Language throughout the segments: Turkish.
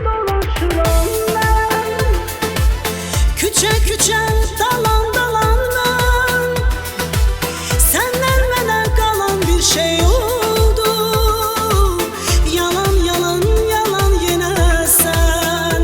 dolaşıram ben. Küçe küçe dalan dalan ben. Senden bana kalan bir şey oldu. Yalan yalan yalan yine sen.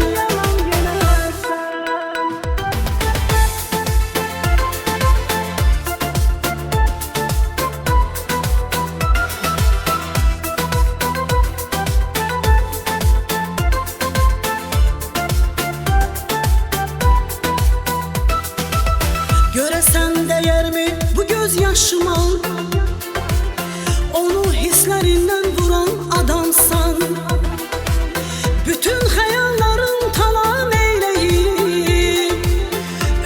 Göresen değer mi bu gözyaşıma? Onu hislerinden vuran adamsan. Bütün hayallerin talan eyleyip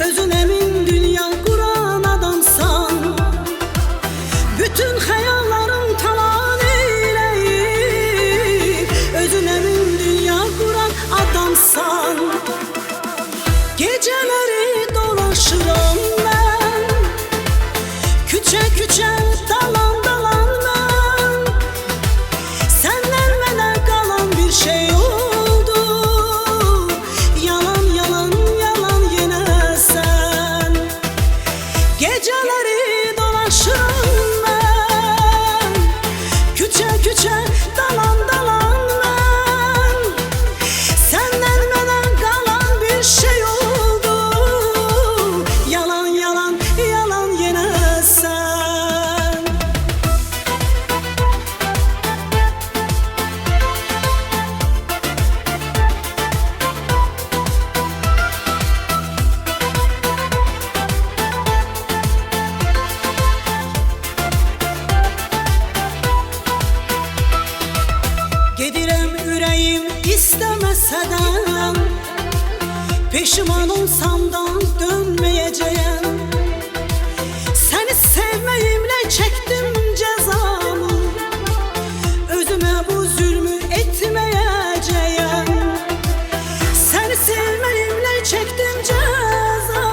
özüne min dünya kuran adamsan. Bütün hayallerin talan eyleyip özüne min dünya kuran adamsan. Geceleri dolaşıram ben. Küçe küçe dalan dalan ben. Senden bana kalan bir şey oldu. Yalan yalan yalan yine sen. Geceleri dolaşıram ben. Küçe küçe dalan dalan ben. Senden bana kalan bir şey oldu. Yalan yalan yalan yine sen. Gedirem yüreğim istemese de, pişman olsam da dönmeyeceğim. Seni sevmeyimle çektim cezamı. Özüme bu zulmü etmeyeceğim. Seni sevmeyimle çektim cezamı.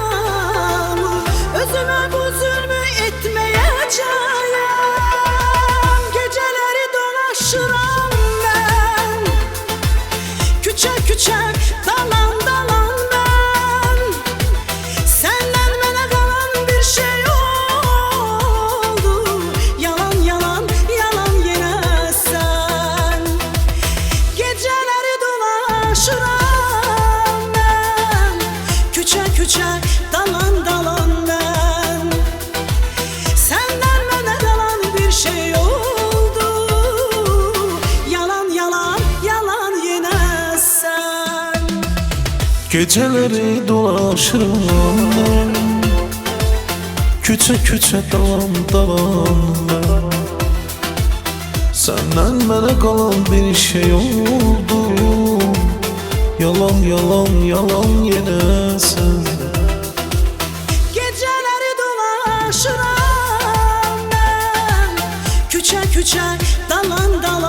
Özüme bu zulmü etmeyeceğim. Geceleri dolaşıram ben. Küçe küçe dalan dalan ben. Senden bana kalan bir şey oldu. Yalan yalan yalan yine sen. Geceleri dolaşıram ben. Küçe küçe dalan dalan ben. Senden bana kalan bir şey oldu. Yalan yalan yalan yine sen. Geceleri dolaşırım ben. Küçe küçe dalan dalan ben. Senden bana kalan bir şey oldu. Yalan yalan yalan yine sen. Geceleri dolaşıram ben. Küçe küçe dalan dalan